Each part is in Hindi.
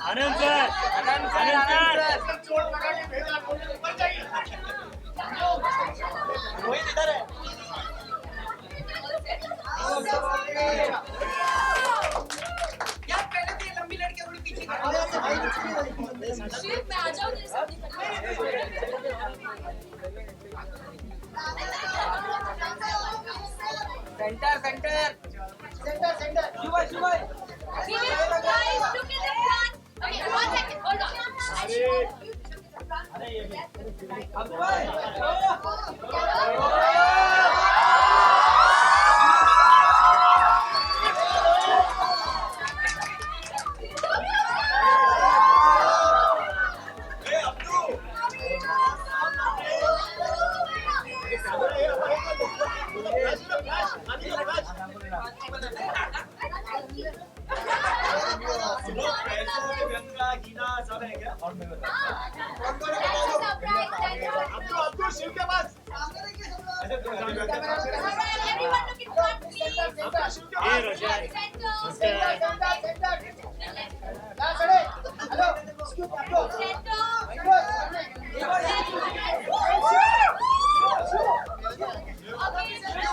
आनंद सर, चोट लगा के भेजा ऊपर जाइए। वही इधर है। यार पहले तो ये लंबी लड़कियां थोड़ी पीछे शिव मैं आ जाऊं तेरे साथ centre centre centre centre Shubh Shubh guys look at the front okay 1 second hold on अरे ये अब्दू शिव के पास everyone look in front please ये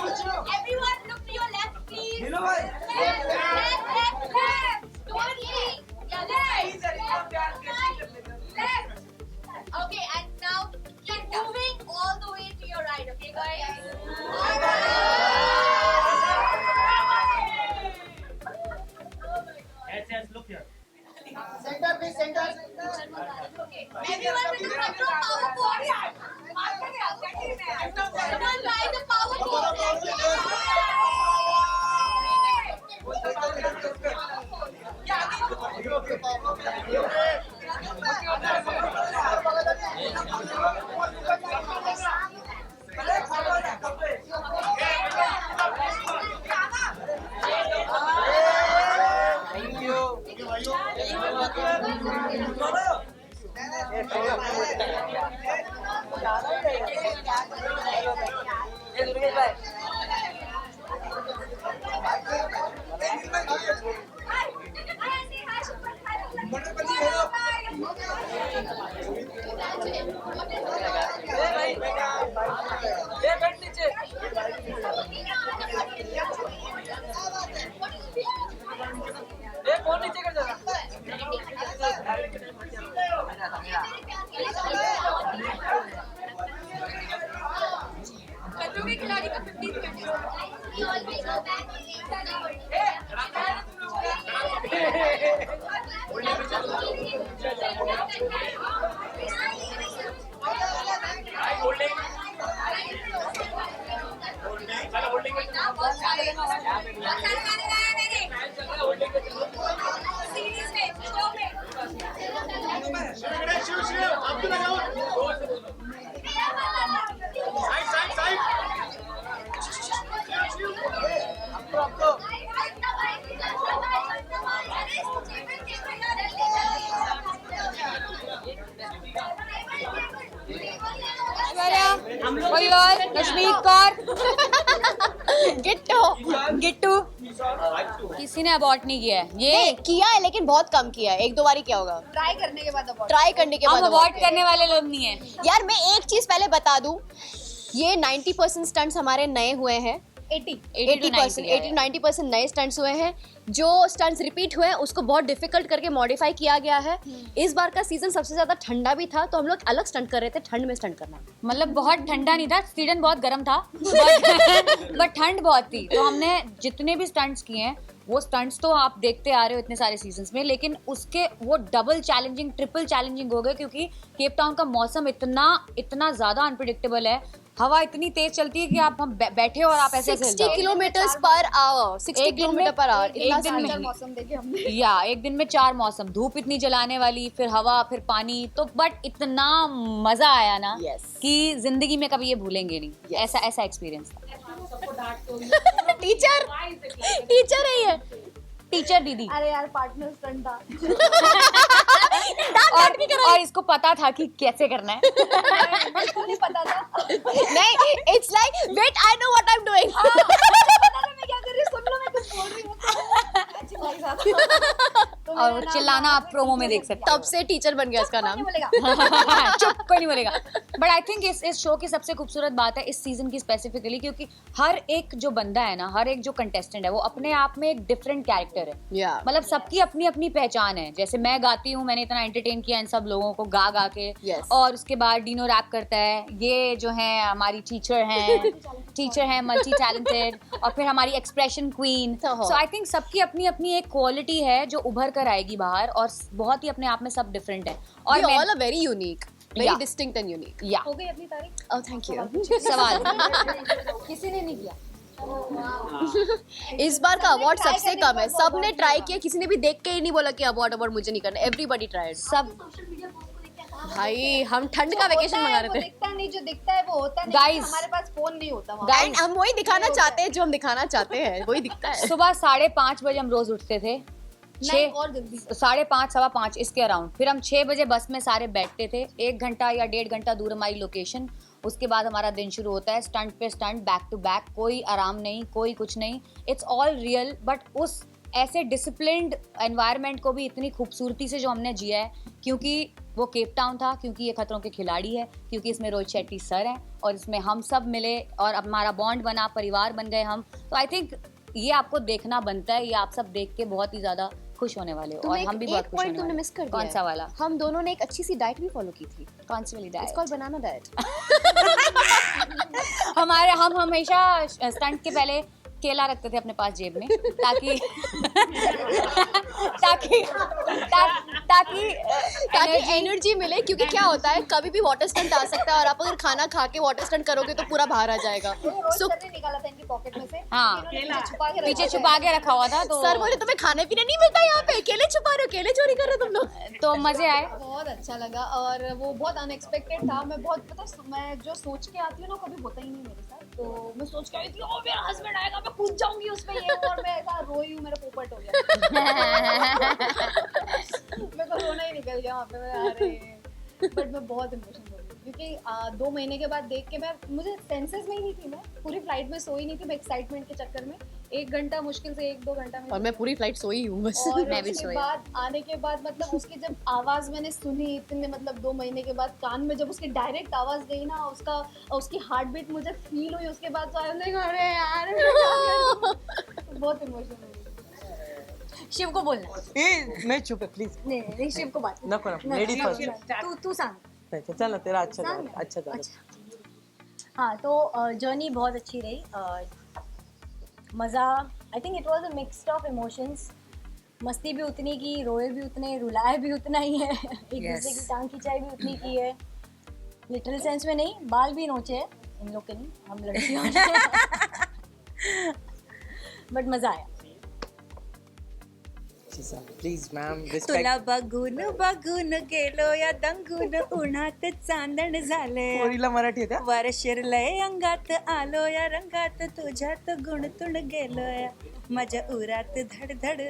रोशन everyone look to your left please नीलो भाई left don't lean left okay and now keep moving all the way to your right okay guys yes look here centre पे centre okay everyone will do control power forward come on guys the power thank you ये दुर्गेश भाई ये बैठ नीचे ये फोन नीचे कर जरा कद्दू के खिलाड़ी का 15 शिव शिव अब्दू लगाओ साइड साइड कोई और रश्मीत कौर गिट्टू किसी ने अबॉर्ट नहीं किया है ये किया है लेकिन बहुत कम किया है, एक दो बारी क्या होगा ट्राई करने के बाद ट्राई करने के हम बाद अबॉर्ट करने वाले लोग नहीं है यार मैं एक चीज पहले बता दूं, ये 90% स्टंट्स हमारे नए हुए हैं 80-90% नए स्टंट्स हुए हैं। जो स्टंट्स रिपीट हुए हैं उसको बहुत डिफिकल्ट करके मॉडिफाई किया गया है। इस बार का सीजन सबसे ज्यादा ठंडा भी था तो हम लोग अलग स्टंट कर रहे थे, ठंड में स्टंट करना। मतलब बहुत ठंडा नहीं था, स्वीडन बहुत गर्म था बट ठंड बहुत थी। तो हमने जितने भी स्टंट्स किए हैं वो स्टंट्स तो आप देखते आ रहे हो इतने सारे सीजन्स में, लेकिन उसके वो डबल चैलेंजिंग ट्रिपल चैलेंजिंग हो गए क्योंकि केप टाउन का मौसम इतना ज्यादा अनप्रिडिक्टेबल है। हवा इतनी तेज चलती है कि आप हम बैठे हो और आप ऐसे 60 kilometre per hour 60 kilometre per hour एक दिन में मौसम देखे हमने या एक दिन में 4 मौसम, धूप इतनी जलाने वाली, फिर हवा, फिर पानी, तो बट इतना मजा आया ना कि जिंदगी में कभी ये भूलेंगे नहीं। ऐसा एक्सपीरियंस था। टीचर है ये। टीचर दीदी। अरे यार पार्टनर स्टंट था। और इसको पता था कि कैसे करना है। मुझे नहीं पता था। नहीं, it's like wait, I know what I'm doing. पता था मैं क्या कर रही हूँ, सुन लो मैं कुछ बोल रही हूँ। अच्छी भाई साहब। तो और मेरा नाम चिल्लाना आप प्रोमो में देख सकते तब से टीचर बन गया इसका नहीं नाम। बोलेगा। चुप, कोई नहीं बोलेगा। बट आई थिंक इस शो की सबसे खूबसूरत बात है इस सीजन की स्पेसिफिकली, क्योंकि हर एक जो बंदा है ना, हर एक जो कंटेस्टेंट है, वो अपने आप में एक डिफरेंट कैरेक्टर है। Yeah. मतलब सबकी अपनी अपनी पहचान है। जैसे मैं गाती हूँ, मैंने इतना एंटरटेन किया इन सब लोगों को गा गा के। Yes. और उसके बाद डीनो रैप करता है, ये जो है हमारी टीचर हैं मल्टी टैलेंटेड, और फिर हमारी एक्सप्रेशन क्वीन। हाँ। सो आई थिंक सबकी अपनी अपनी एक क्वालिटी है जो उभर कर आएगी बाहर, और बहुत ही अपने आप में सब डिफरेंट है। और We मैं all are very unique, very Yeah. distinct and unique. या हो गई अपनी तारीफ? Oh, thank you. सवाल किसी ने नहीं किया। इस बार का अवार्ड try सबसे करने कम के है, बाद सबने award ट्राई मिलेगा। किया, किसी ने भी देख के ही नहीं बोला कि अवार्ड मुझे नहीं करना। Everybody tried. सब भाई हम ठंड का वेकेशन मंगा रहे थे। दिखता नहीं, जो दिखता है वो होता नहीं। Guys. हमारे पास फोन नहीं होता वहाँ। एंड हम वही दिखाना चाहते हैं जो हम दिखाना चाहते हैं, वही दिखता है। सुबह 5:30 बजे हम रोज उठते थे। नहीं, और जल्दी। 5:30 5:15 इसके अराउंड। फिर हम 6 बजे बस में सारे बैठते थे। 1 घंटा या 1.5 घंटा दूर हमारी लोकेशन। उसके बाद हमारा दिन शुरू होता है, स्टंट पे स्टंट, बैक टू बैक, कोई आराम नहीं, कोई कुछ नहीं। It's all real. बट उस ऐसे डिसिप्लिन्ड एनवायरनमेंट को भी इतनी खूबसूरती से जो हमने जिया है, क्योंकि वो केप टाउन था, क्योंकि ये खतरों के खिलाड़ी है, क्योंकि इसमें रोहित शेट्टी सर हैं, और इसमें हम सब मिले और हमारा बॉन्ड बना, परिवार बन गए हम। तो आई थिंक ये आपको देखना बनता है। ये आप सब देख के बहुत ही ज्यादा खुश होने वाले हो, और हम भी बहुत खुश होने तुमने वाले मिस कर हैं। दिया कौन है। सा वाला? हम दोनों ने एक अच्छी सी डाइट भी फॉलो की थी। कौन सी वाली it's diet? Called banana diet. हम हमेशा स्टंट के पहले केला रखते थे अपने पास जेब में, ताकि ताकि एनर्जी मिले, क्योंकि क्या होता है कभी भी वाटर स्टंट आ सकता है, और आप अगर खाना खा के वाटर स्टंट करोगे तो पूरा बाहर आ जाएगा। रोज So, सर ने निकाला था इनकी पॉकेट में से। हाँ। इन्होंने पीछे छुपा के पीछे रखा छुपा के रखा हुआ था। तो सर बोले तुम्हें खाने पीने नहीं मिलता यहाँ पे, केले छुपा रहे हो, केले चोरी कर रहे हो तुम लोग। तो मजे आए। बहुत अच्छा लगा, और वो बहुत अनएक्सपेक्टेड था। मैं बहुत मैं जो सोच के आती हूँ ना, कभी होता ही नहीं मेरे साथ। तो मैं सोच के आई थी, ओ मेरा हस्बैंड आएगा, मैं कूद जाऊंगी उसमें, ये और मैं ऐसा रोई हूँ, मेरा पोपट हो गया। मेरे को रोना ही निकल गया वहाँ पे। मैं अरे, बट मैं बहुत इमोशनल हो गई, क्योंकि 2 महीने के बाद देख के मुझे सेंसेस में ही नहीं थी। मैं पूरी फ्लाइट में सोई नहीं थी, मैं एक्साइटमेंट के चक्कर में 1 घंटा, मुश्किल से 1-2 घंटा में। और मैं पूरी फ्लाइट सोई हूँ बस। और मैं भी उसके सोई। बाद आने के बाद मतलब उसकी जब आवाज मैंने सुनी इतने, मतलब 2 महीने के बाद कान में जब उसकी डायरेक्ट आवाज गई ना, उसकी हार्ट बीट मुझे फील हुई। उसके बाद तो अरे यार बहुत इमोशनल हुई। शिव को बोलना। मैं चुप है प्लीज नहीं शिव को बात नको नको लेडी फर्स्ट तू सांग। चल ना तेरा अच्छा सांग था ना। अच्छा था हाँ, तो जर्नी बहुत अच्छी रही। मज़ा, I think it was a mixed of emotions. मस्ती भी उतनी की, रोए भी उतने, रुलाए भी उतना ही है, एक दूसरे की टांग खिंचाई भी उतनी की है। लिटरल सेंस में नहीं, बाल भी नोचे हैं इन लोग के, नहीं हम लड़कियों ने। बट मज़ा आया। प्लीज मैम तुला रिस्पेक्ट बघून बघून गेलो या दंगून, उन्हात चांदण झाले, पोरीला मराठी येते वर शिरलय अंगात, आलो या रंगात, तुझ्यात गुणतुण गेलोय, माझ्या उरात धडधड,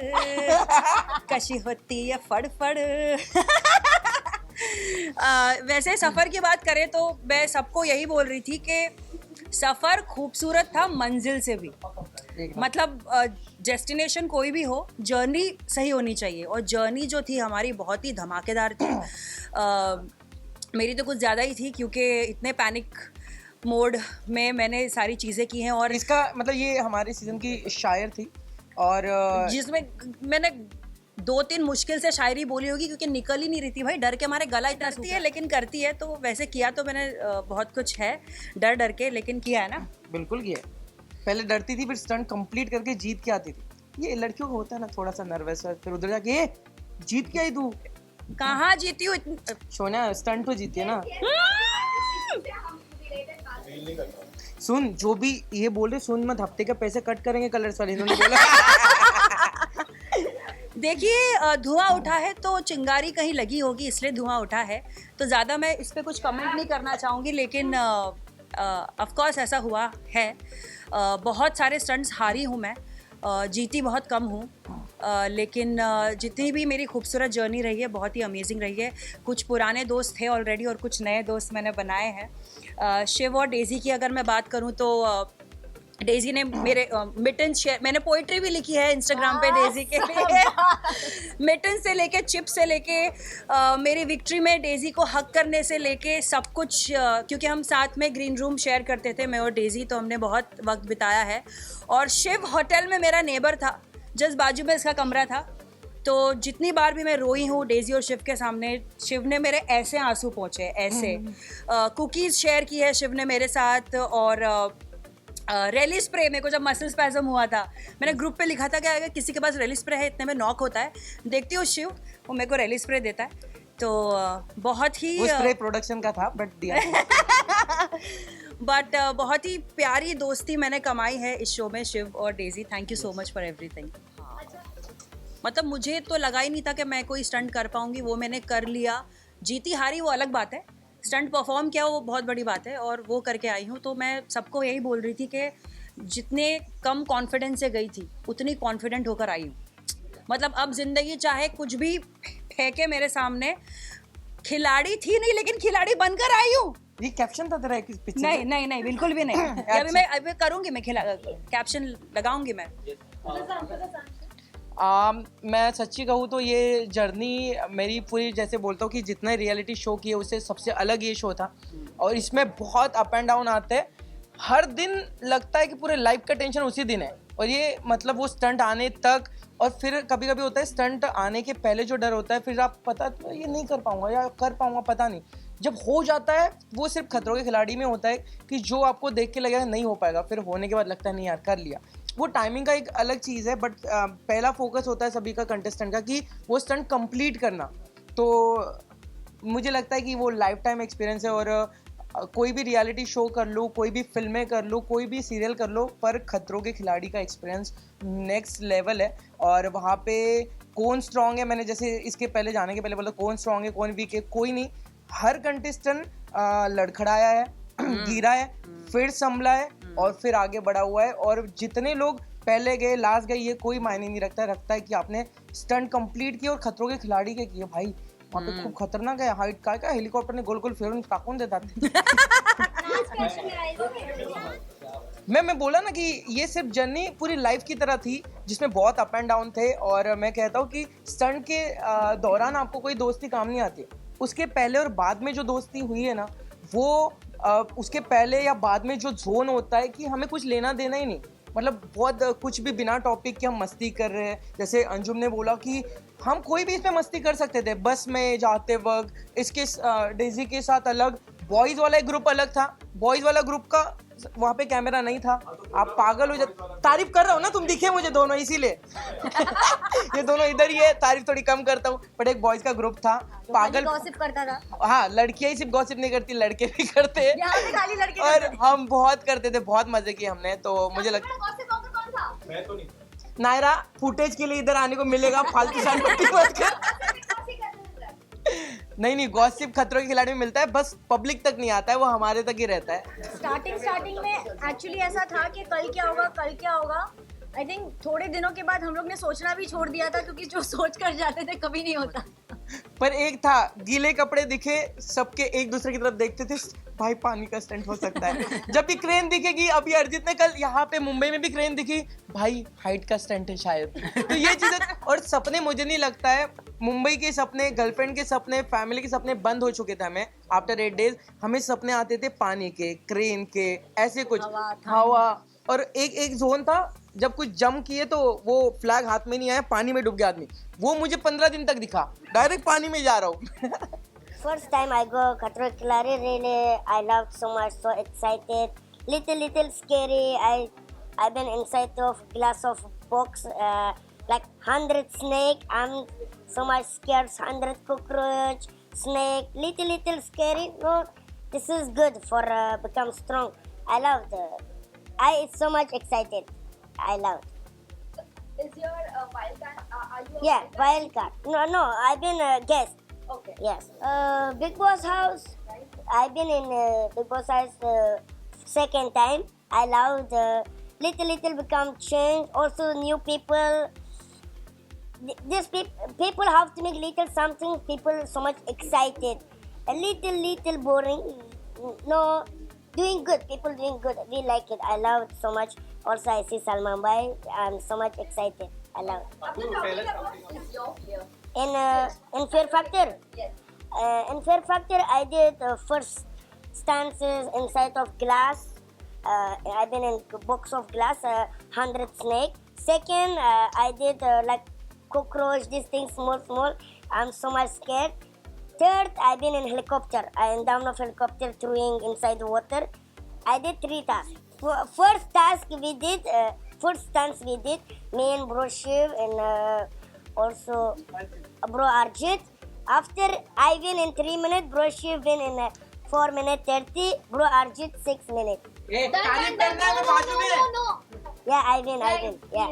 कशी होती या फडफड। वैसे सफ़र की बात करें तो मैं सबको यही बोल रही थी कि सफ़र खूबसूरत था मंजिल से भी। मतलब डेस्टिनेशन कोई भी हो, जर्नी सही होनी चाहिए, और जर्नी जो थी हमारी बहुत ही धमाकेदार थी। मेरी तो कुछ ज़्यादा ही थी, क्योंकि इतने पैनिक मोड में मैंने सारी चीज़ें की हैं, और इसका मतलब ये हमारे सीजन की शायर थी, और जिसमें मैंने 2-3 मुश्किल से शायरी बोली होगी, क्योंकि निकल ही नहीं रही थी भाई, डर के हमारे गला इतना है, लेकिन करती है। तो वैसे किया तो मैंने बहुत कुछ है डर डर के, लेकिन किया है ना। बिल्कुल किया। पहले डरती थी, फिर स्टंट कंप्लीट करके जीत के आती थी। ये लड़कियों को होता है ना थोड़ा सा नर्वस, फिर उधर जाके ये जीत के आई तू। कहाँ जीती हूँ सोना स्टंट तो जीती है ना। सुन, जो भी ये बोल रहे सुन मत, हफ्ते के पैसे कट करेंगे कलर्स वाले, इन्होंने बोला। देखिए, धुआं उठा है तो चिंगारी कहीं लगी होगी, इसलिए धुआं उठा है। तो ज़्यादा मैं इस पर कुछ कमेंट नहीं करना चाहूँगी, लेकिन ऑफ कोर्स ऐसा हुआ है। बहुत सारे स्टंट्स हारी हूँ मैं, जीती बहुत कम हूँ। लेकिन जितनी भी मेरी खूबसूरत जर्नी रही है बहुत ही अमेजिंग रही है। कुछ पुराने दोस्त थे ऑलरेडी और कुछ नए दोस्त मैंने बनाए हैं। शिव और डेज़ी की अगर मैं बात करूं तो डेज़ी ने मेरे मिटन शेयर, मैंने पोइट्री भी लिखी है इंस्टाग्राम पे डेज़ी के लिए। मिटन से लेके चिप से लेके मेरी विक्ट्री में डेज़ी को हक करने से लेके सब कुछ, क्योंकि हम साथ में ग्रीन रूम शेयर करते थे मैं और डेज़ी, तो हमने बहुत वक्त बिताया है। और शिव होटल में मेरा नेबर था, जस्ट बाजू में इसका कमरा था। तो जितनी बार भी मैं रोई हूँ डेज़ी और शिव के सामने, शिव ने मेरे ऐसे आंसू पोंछे, ऐसे। कुकीज़ शेयर की है शिव ने मेरे साथ। और रेली स्प्रे, मेरे को जब मसल स्पैज़म हुआ था मैंने ग्रुप पे लिखा था कि अगर किसी के पास रेली स्प्रे है इतने में नॉक होता है। देखती हूँ शिव वो मेरे को रेली स्प्रे देता है, तो बहुत ही वो स्प्रे प्रोडक्शन का था बट दिया। बट बहुत ही प्यारी दोस्ती मैंने कमाई है इस शो में शिव और daisy. Thank you so much for everything. मतलब मुझे तो लगा ही नहीं था कि मैं कोई स्टंट कर पाऊंगी, वो मैंने कर लिया। जीती हारी वो अलग बात है, स्टंट परफॉर्म किया वो बहुत बड़ी बात है और वो करके आई हूँ। तो मैं सबको यही बोल रही थी कि जितने कम कॉन्फिडेंस से गई थी उतनी कॉन्फिडेंट होकर आई हूँ। मतलब अब ज़िंदगी चाहे कुछ भी फेंके मेरे सामने, खिलाड़ी थी नहीं लेकिन खिलाड़ी बनकर आई हूँ। ये कैप्शन था तेरा पिक्चर? नहीं नहीं नहीं, बिल्कुल भी नहीं। अभी करूँगी मैं, कैप्शन लगाऊंगी मैं। मैं सच्ची कहूँ तो ये जर्नी मेरी पूरी, जैसे बोलता हूँ कि जितने रियलिटी शो किए उससे सबसे अलग ये शो था। और इसमें बहुत अप एंड डाउन आते हैं, हर दिन लगता है कि पूरे लाइफ का टेंशन उसी दिन है। और ये मतलब वो स्टंट आने तक, और फिर कभी कभी होता है स्टंट आने के पहले जो डर होता है, फिर आप पता तो ये नहीं कर पाऊंगा या कर पाऊंगा पता नहीं, जब हो जाता है वो सिर्फ खतरों के खिलाड़ी में होता है कि जो आपको देख के लगेगा नहीं हो पाएगा, फिर होने के बाद लगता है नहीं यार कर लिया। वो टाइमिंग का एक अलग चीज़ है, बट पहला फोकस होता है सभी का कंटेस्टेंट का कि वो स्टंट कंप्लीट करना। तो मुझे लगता है कि वो लाइफ टाइम एक्सपीरियंस है। और कोई भी रियलिटी शो कर लो, कोई भी फिल्में कर लो, कोई भी सीरियल कर लो, पर खतरों के खिलाड़ी का एक्सपीरियंस नेक्स्ट लेवल है। और वहाँ पे कौन स्ट्रांग है, मैंने जैसे इसके पहले जाने के पहले बोला कौन स्ट्रांग है कौन वीक है, कोई नहीं। हर कंटेस्टेंट लड़खड़ाया है, गिरा है, फिर संभला है और फिर आगे बढ़ा हुआ है। और जितने लोग पहले गए लास्ट गए ये कोई मायने नहीं रखता है कि आपने स्टंट कंप्लीट किया और खतरों के खिलाड़ी के किए। भाई वहाँ पे खूब खतरनाक है, हाइट का हेलीकॉप्टर ने गोल गोल फेरून टाकून देता मैं बोला ना कि ये सिर्फ जर्नी पूरी लाइफ की तरह थी जिसमें बहुत अप एंड डाउन थे। और मैं कहता हूँ कि स्टंट के दौरान आपको कोई दोस्ती काम नहीं आती, उसके पहले और बाद में जो दोस्ती हुई है ना, वो उसके पहले या बाद में जो जोन होता है कि हमें कुछ लेना देना ही नहीं। मतलब बहुत कुछ भी बिना टॉपिक के हम मस्ती कर रहे हैं। जैसे अंजुम ने बोला कि हम कोई भी इसमें मस्ती कर सकते थे, बस में जाते वक्त। इसके डेज़ी के साथ अलग बॉयज़ वाला एक ग्रुप अलग था, बॉयज़ वाला ग्रुप का वहाँ पे कैमरा नहीं था। आप पागल हो जाते, तारीफ कर रहा हो ना तुम, दिखे मुझे दोनों इसीलिए ये दोनों इधर ही है, तारीफ थोड़ी कम करता हूँ। बट एक बॉयज़ का ग्रुप था, पागल गॉसिप करता था। हाँ, लड़कियां ही सिर्फ गॉसिप नहीं करती, लड़के भी करते हैं। यहाँ पे खाली लड़के और हम बहुत करते थे, बहुत मजे किए हमने। तो मुझे लगता मैं तो नहीं। नायरा फुटेज के लिए इधर आने को मिलेगा, फालतू शांति मत कर। नहीं गॉसिप खतरों के खिलाड़ी में मिलता है, बस पब्लिक तक नहीं आता है, वो हमारे तक ही रहता है। स्टार्टिंग में एक्चुअली ऐसा था कि कल क्या होगा। आई थिंक थोड़े दिनों के बाद हम लोग ने सोचना भी छोड़ दिया था, क्योंकि जो सोच कर जाते थे कभी नहीं होता। पर एक था, गीले कपड़े दिखे सबके एक दूसरे की तरफ देखते थे, भाई पानी का स्टंट हो सकता है। जब भी क्रेन दिखेगी, अभी अर्जित ने कल यहाँ पे मुंबई में भी क्रेन दिखी, भाई हाइट का स्टंट है शायद। तो ये चीजें, और सपने, मुझे नहीं लगता है मुंबई के सपने, गर्लफ्रेंड के सपने, फैमिली के सपने बंद हो चुके थे। हमें आफ्टर 8 डेज हमें सपने आते थे पानी के, क्रेन के, ऐसे कुछ हवा। और एक जोन था जब कुछ जम किए तो वो फ्लैग हाथ में नहीं आया, पानी में डूब गया आदमी, वो मुझे 15 दिन तक दिखा, डायरेक्ट पानी में जा रहा हूँ। First time I go Khatro ke Khiladi, really I loved so much, so excited, little scary. I've been inside of glass of box, like 100 snake. I'm so much scared, 100 cockroach, snake, little scary. No, this is good for become strong. I loved. It's so much excited. I loved. Is your wild card? Are you? Yeah, wild card. No, I've been a guest. Okay. Yes. Big Boss House. I've been in Big Boss House second time. I loved little become change. Also new people. this people have to make little something. People so much excited. A little boring. No, doing good. People doing good. We like it. I love it so much. Also, I see Salman Bhai. I'm so much excited. I love it. In Fear Factor. Yes. In Fear Factor, I did first stances inside of glass. I've been in box of glass, 100 snake. Second, I did like cockroach, these things small. I'm so much scared. Third, I've been in helicopter. I am down of helicopter throwing inside the water. I did 3 tasks. First task we did, first stunts we did, me and Bro Shiv and also Bro Arjit. After I win in 3 minutes, Bro Shiv win in 4 minutes 30, Bro Arjit 6 minutes. ए, तारीफ करना है बाजू में। Yeah, I win, yeah.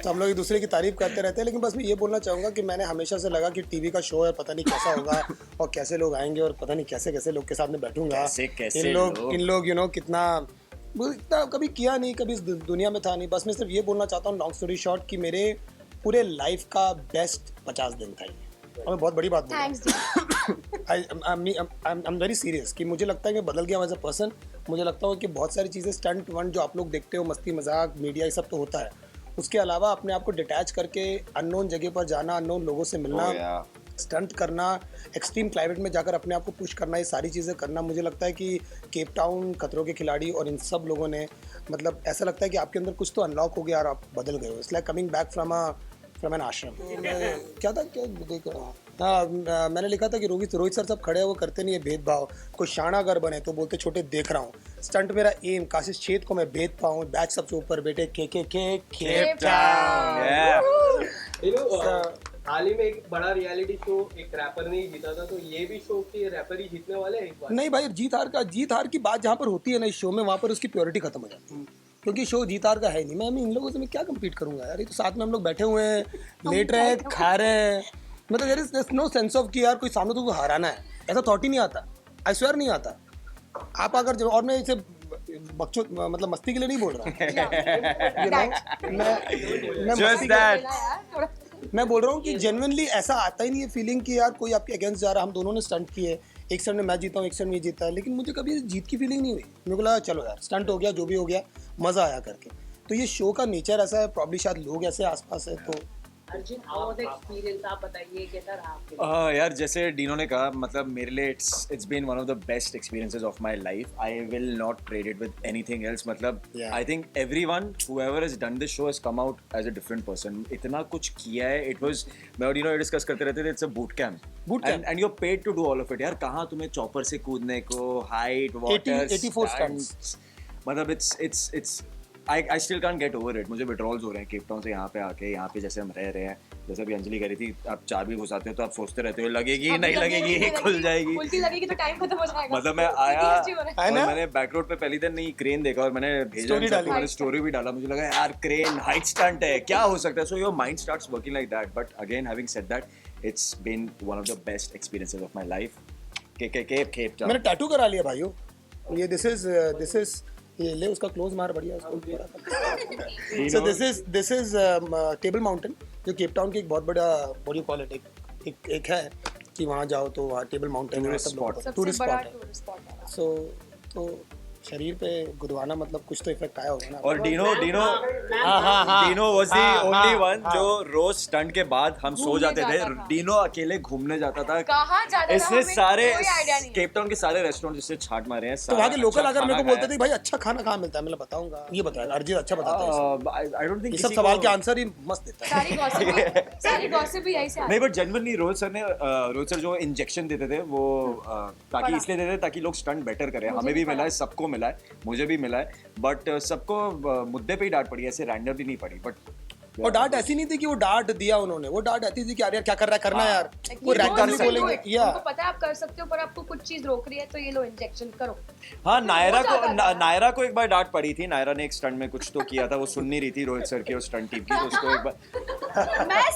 तो हम लोग एक दूसरे की तारीफ करते रहते हैं, लेकिन बस मैं ये बोलना चाहूँगा कि मैंने हमेशा से लगा कि टीवी का शो है, पता नहीं कैसा होगा और कैसे लोग आएंगे और पता नहीं कैसे कैसे लोग के साथ में बैठूंगा। इन लोग यू नो कितना कभी किया नहीं, कभी इस दुनिया में था नहीं। बस मैं सिर्फ ये बोलना चाहता हूँ, लॉन्ग स्टोरी शॉर्ट, कि मेरे पूरे लाइफ का बेस्ट 50 दिन था ये, और मैं बहुत बड़ी बात आई एम वेरी सीरियस कि मुझे लगता है कि बदल गया एज अ पर्सन। मुझे लगता है कि बहुत सारी चीज़ें स्टंट वन जो आप लोग देखते हो, मस्ती मजाक मीडिया ये सब तो होता है, उसके अलावा अपने आप को डिटैच करके अननोन जगह पर जाना, अननोन लोगों से मिलना, स्टंट करना, एक्सट्रीम क्लाइमेट में जाकर अपने आप को पुश करना, ये सारी चीज़ें करना, मुझे लगता है कि केप टाउन, खतरों के खिलाड़ी और इन सब लोगों ने, मतलब ऐसा लगता है कि आपके अंदर कुछ तो अनलॉक हो गया और आप बदल गए हो। It's like coming back from an ashram. क्या था, क्या देख रहा हूँ, हाँ, मैंने लिखा था कि रोहित सर सब खड़े हैं, वो करते नहीं है भेदभाव, कोई शाना अगर बने तो बोलते छोटे देख रहा हूँ। स्टंट मेरा एम, काशिश छेद को मैं भेद पाऊँ, बैच सबसे ऊपर बेटे केप हाल ही में एक बड़ा रियलिटी शो एक रैपर ने ही जीता था, तो ये भी शो के रैपर ही जीतने वाले हैं एक बार। नहीं भाई, जीत हार की बात जहाँ पर होती है ना इस शो में, वहाँ पर उसकी प्योरिटी खत्म हो जाती है, क्योंकि शो जीत हार का है नहीं। मैं इन लोगों से मैं क्या कम्पीट करूँगा यार, ये तो साथ में हम लोग बैठे हुए हैं, लेट रहे हैं, खा रहे हैं, मतलब there is no sense of कि यार कोई सामने तो हराना है, ऐसा थॉट ही नहीं आता, आई स्वेयर नहीं आता। आप अगर, और मैं इसे बच्चों मतलब मस्ती के लिए नहीं बोल रहा, मैं बोल रहा हूँ कि जेन्युइनली ऐसा आता ही नहीं है फीलिंग कि यार कोई आपके अगेंस्ट जा रहा। हम दोनों ने स्टंट किए, एक स्टंट में मैं जीता हूँ, एक स्टंट में जीता है, लेकिन मुझे कभी जीत की फीलिंग नहीं हुई। मेरे को लगा चलो यार स्टंट हो गया, जो भी हो गया, मज़ा आया करके। तो ये शो का नेचर ऐसा है, प्रॉब्ली शायद लोग ऐसे आसपास है। तो अर्जुन, हाउ द एक्सपीरियंस आप बताइए, कैसा रहा आपके लिए? यार जैसे डीनो ने कहा, मतलब मेरे लिए it's been one of the best experiences of my life. I will not trade it with anything else. मतलब I think everyone whoever has done this show has come out as a different person. इतना कुछ किया है, इट वाज, मैं और डीनो डिस्कस करते रहते थे, it's a boot camp and you are paid to do all of it. यार कहाँ तुम्हें चॉपर से कूदने को, हाइट, वाटर, 84 स्टंट्स, मतलब it's I still can't get over it। मुझे विड्रॉल्स हो रहे हैं केप टाउन से यहाँ पे आके। यहाँ पे जैसे हम रह रहे हैं, जैसे अभी अंजलि कह रही थी, आप चाबी घुसाते हो तो आप सोचते रहते हो लगेगी नहीं लगेगी, खुल जाएगी, उल्टी लगेगी तो टाइम खत्म हो जाएगा। मतलब मैं आया और मैंने बैक रोड पे पहली दिन नहीं क्रेन देखा और मैंने भेजा, मैंने स्टोरी भी डाला, मुझे लगा यार क्रेन हाइट स्टंट है, क्या हो सकता है। So your mind starts working like that. But again having said that, it's been one of the best experiences of my life. Cape Town मैंने टैटू करा लिया भाइयों, ये दिस इज ये ले उसका क्लोज मार बढ़िया उसको। So this is table mountain, जो केप टाउन की एक बहुत बड़ा, व्हाट यू कॉल इट, एक है कि वहाँ जाओ तो वहाँ टेबल माउंटेन टूरिस्ट स्पॉट है। सो तो शरीर पे गुदवाना, मतलब कुछ तो इफेक्ट आया होगा ना। और Dino was the only one जो रोज स्टंट के बाद हम सो जाते थे। डीनो अकेले घूमने जाता था। कहाँ जाता था? इसने सारे केप टाउन के सारे रेस्टोरेंट जिससे छाट मारे हैं। तो वहाँ के लोकल अगर मेरे को बोलते थे भाई अच्छा खाना कहाँ मिलता है, मैं बताऊंगा, ये बताया अर्जित अच्छा बताता है। आई डोंट थिंक ये सब सवाल के आंसर ही मस्त देता है। सारी गॉसिप भी यही से नहीं, बट जेन्युइनली रोहित सर जो इंजेक्शन देते थे वो ताकि इसलिए देते थे ताकि लोग स्टंट बेटर करें। हमें भी मिला है, सबको मिला है, मुझे भी मिला है, बट सबको मुद्दे पे ही डांट पड़ी, ऐसे रैंडमली नहीं पड़ी। बट वो डांट ऐसी नहीं थी कि वो डांट दिया उन्होंने, वो डांट ऐसी थी कि यार क्या कर रहा है, करना यार, वो रैंडमली बोलेंगे या उनको पता है आप कर सकते हो, पर आपको कुछ चीज रोक रही है तो ये लो इंजेक्शन करो। हाँ, नायरा को एक बार डांट पड़ी थी। नायरा ने एक स्टंट में कुछ तो किया था, वो सुन नहीं रही थी रोहित सर की और स्टंट टीम की, तो उसको एक बार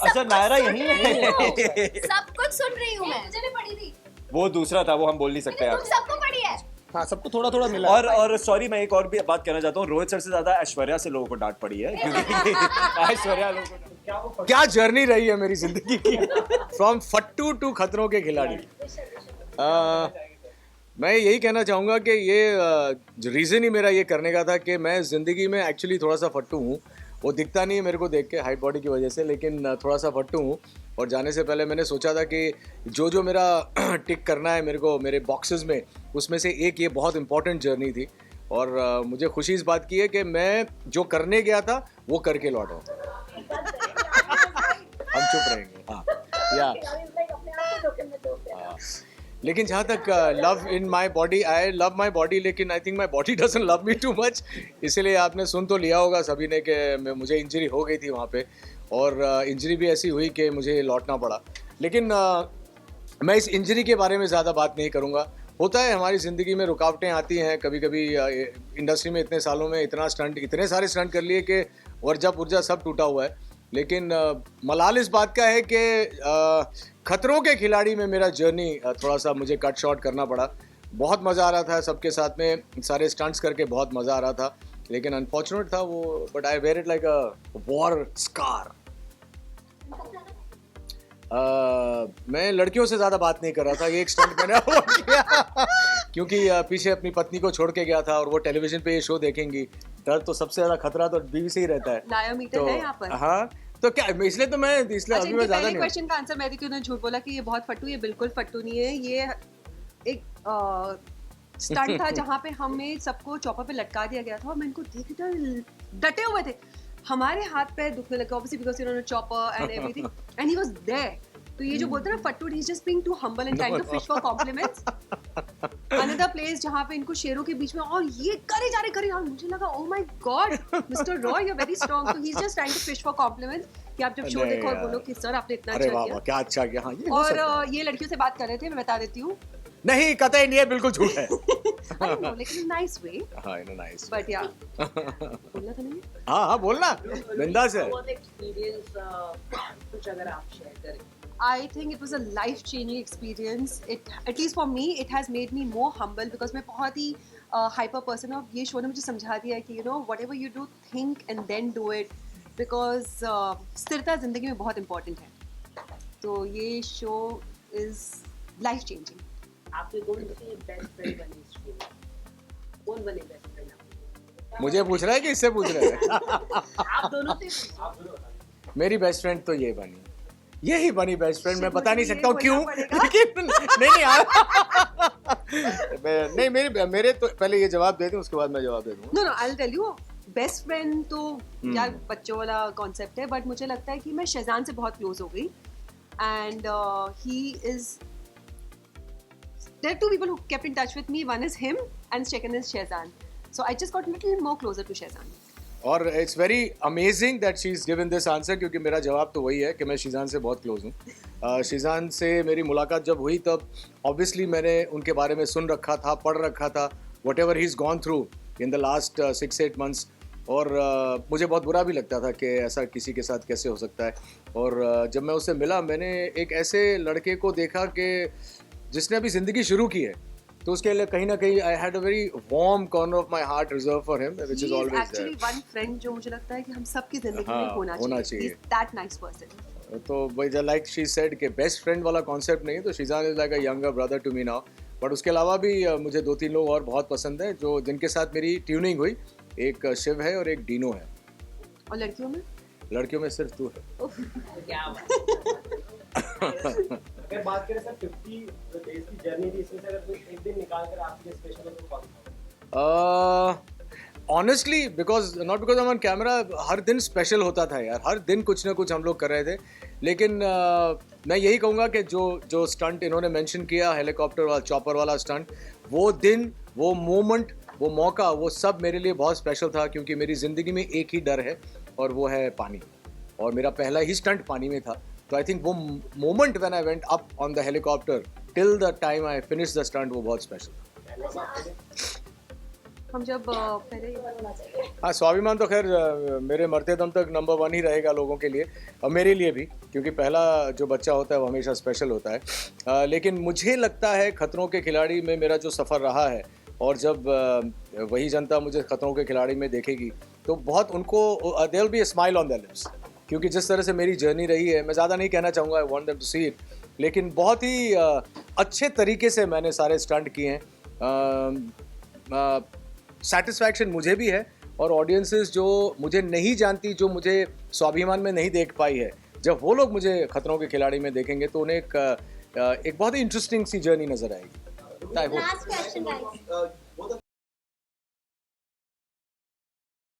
अच्छा नायरा यही है, सब कुछ सुन रही हूँ मैं, मुझे भी पड़ी थी, वो दूसरा था, वो हम बोल नहीं सकते यार। सबको पड़ी है। हाँ, सबको थोड़ा थोड़ा मिला। और सॉरी, मैं एक और भी बात कहना चाहता हूँ, रोहित सर से ज्यादा ऐश्वर्या से लोगों को डांट पड़ी है, क्योंकि ऐश्वर्या लोगों को क्या जर्नी रही है मेरी जिंदगी की, फ्रॉम फट्टू टू खतरों के खिलाड़ी। मैं यही कहना चाहूँगा कि ये रीज़न ही मेरा ये करने का था कि मैं ज़िंदगी में एक्चुअली थोड़ा सा फट्टू हूँ। वो दिखता नहीं है मेरे को देख के हाइट बॉडी की वजह से, लेकिन थोड़ा सा फट्टू हूँ। और जाने से पहले मैंने सोचा था कि जो मेरा टिक करना है मेरे को मेरे बॉक्सेस में, उसमें से एक ये बहुत इंपॉर्टेंट जर्नी थी। और मुझे खुशी इस बात की है कि मैं जो करने गया था वो करके लौटा हूँ। हम चुप रहेंगे, हाँ या लेकिन जहाँ तक love in my body, I love my body, लेकिन I think my body doesn't love me too much. इसलिए आपने सुन तो लिया होगा सभी ने कि मुझे इंजरी हो गई थी वहाँ पे, और इंजरी भी ऐसी हुई कि मुझे लौटना पड़ा। लेकिन मैं इस इंजरी के बारे में ज़्यादा बात नहीं करूँगा। होता है हमारी ज़िंदगी में रुकावटें आती हैं कभी कभी। इंडस्ट्री में इतने सालों में इतने सारे स्टंट कर लिए कि वर्जा पुर्जा सब टूटा हुआ है। लेकिन मलाल इस बात का है कि खतरों के खिलाड़ी में मेरा जर्नी थोड़ा सा मुझे कट शॉर्ट करना पड़ा। बहुत मज़ा आ रहा था सबके साथ में, सारे स्टंट्स करके बहुत मज़ा आ रहा था, लेकिन अनफॉर्चुनेट था वो। But I wear it like a war scar. मैं लड़कियों से ज़्यादा बात नहीं कर रहा था, ये एक स्टंट मैंने वो किया क्योंकि पीछे अपनी पत्नी को छोड़ के गया था, और वो टेलीविजन पे ये शो देखेंगी। डर तो सबसे ज़्यादा खतरा तो बीवी से ही रहता है। लायोमीटर तो है यहाँ पर। हाँ, तो क्या इसलिए तो मैं अभी मैं ज़्यादा नहीं। क्वेश्चन का आंसर मैं थी कि उन्होंने झूठ बोला कि ये बहुत फट्टू, ये बिल्कुल फट्टू नहीं है। ये एक स्टंट था जहाँ पे हमें सबको चॉपर पे लटका दिया गया था, और मैं इनको देख रही डटे हुए थे, हमारे हाथ पैर दुखने लगे ऑब्वियसली बिकॉज़ उन्होंने chopper and everything and he was there. तो ये जो बोलते हैं ना फट्टू, he is just being too humble and trying to fish for compliments. Another place जहाँ पे इनको शेरों के बीच में और ये करे जा रहे, और मुझे लगा oh my god mister Roy you are very strong. तो he is just trying to fish for compliments कि आप जब शो देखो और बोलो कि सर आपने इतना अच्छा किया। क्या अच्छा किया। हाँ, और ये लड़कियों से बात कर रहे थे, मैं बता देती हूँ। नहीं, कतई नहीं है, बिल्कुल झूठ है। लेकिन नाइस वे। हाँ, इन अ नाइस बट या बोलना तो नहीं। हाँ बोलना बिंदास है। कुछ अगर आप शेयर करें। I think it was a life-changing experience. At least for me, it has made me more humble because मैं बहुत ही hyper person हूँ। ये शो ने मुझे समझा दिया है कि you know whatever you do, think and then do it because स्थिरता जिंदगी में बहुत important है। तो ये शो is life-changing. आपके कौन से बेस्ट फ्रेंड बने इस शो में? कौन बने बेस्ट फ्रेंड आपके? मुझे पूछ रहा है कि इससे पूछ रहा है? आप दोनों से। मेरी बेस्ट फ्रेंड तो ये बनी, यही बनी बेस्ट फ्रेंड। मैं बता नहीं सकता हूँ क्यों, लेकिन नहीं मेरे तो पहले ये जवाब दे दूं, उसके बाद मैं जवाब दे दूंगा। No, I'll tell you. Best friend तो यार बच्चों वाला कॉन्सेप्ट है, बट मुझे लगता है कि मैं शहजान से बहुत क्लोज हो गई and he is there are two people who kept in touch with me. One is him and second is Shehzan. So I just got a little more closer to Shehzan. और it's very amazing that she is given this answer, क्योंकि मेरा जवाब तो वही है कि मैं शीजान से बहुत क्लोज हूँ। शीजान से मेरी मुलाकात जब हुई तब ऑब्वियसली मैंने उनके बारे में सुन रखा था, पढ़ रखा था, what ever he is gone through in the last 6-8 months। और मुझे बहुत बुरा भी लगता था कि ऐसा किसी के साथ कैसे हो सकता है। और जब मैं उससे मिला, मैंने एक ऐसे लड़के को देखा कि जिसने अभी ज़िंदगी शुरू की है, तो उसके लिए कहीं ना कहीं I had a very warm corner of my heart reserve for him, which is always actually one friend जो मुझे लगता है कि हम सबकी जिंदगी में होना चाहिए। That nice person. तो भाई लाइक शी सेड कि बेस्ट फ्रेंड वाला कॉन्सेप्ट नहीं, तो Sheezan is like a younger brother to me now. But उसके अलावा भी मुझे 2-3 लोग और बहुत पसंद हैं जो जिनके साथ मेरी ट्यूनिंग हुई। एक शिव है और एक डीनो है। और लड़कियों में? लड़कियों में सिर्फ तू है। क्या अगर बात करें सर 50 डेज की जर्नी थी, इसमें से अगर कोई एक दिन निकाल कर आपके लिए स्पेशल हो तो कौन सा? Honestly because not because I am on camera, हर दिन स्पेशल होता था यार, हर दिन कुछ ना कुछ हम लोग कर रहे थे। लेकिन मैं यही कहूँगा कि जो स्टंट इन्होंने मेंशन किया, हेलीकॉप्टर वाला, चॉपर वाला स्टंट, वो दिन, वो मोमेंट, वो मौका, वो सब मेरे लिए बहुत स्पेशल था, क्योंकि मेरी ज़िंदगी में एक ही डर है और वो है पानी। और मेरा पहला ही स्टंट पानी में था। तो आई थिंक वो moment when I went up on the helicopter till the time I finish the stunt, वो बहुत स्पेशल। हम जब पहले हाँ, स्वाभिमान तो खैर मेरे मरते दम तक नंबर 1 ही रहेगा लोगों के लिए, और मेरे लिए भी, क्योंकि पहला जो बच्चा होता है वो हमेशा स्पेशल होता है। लेकिन मुझे लगता है खतरों के खिलाड़ी में मेरा जो सफ़र रहा है, और जब वही जनता मुझे खतरों के खिलाड़ी में देखेगी तो बहुत उनको there will be a smile on their lips क्योंकि जिस तरह से मेरी जर्नी रही है, मैं ज़्यादा नहीं कहना चाहूँगा, I want them to see it, लेकिन बहुत ही अच्छे तरीके से मैंने सारे स्टंट किए हैं। सेटिस्फैक्शन मुझे भी है और ऑडियंसेस जो मुझे नहीं जानती, जो मुझे स्वाभिमान में नहीं देख पाई है, जब वो लोग मुझे खतरों के खिलाड़ी में देखेंगे तो उन्हें एक बहुत ही इंटरेस्टिंग सी जर्नी नजर आएगी। Last question guys,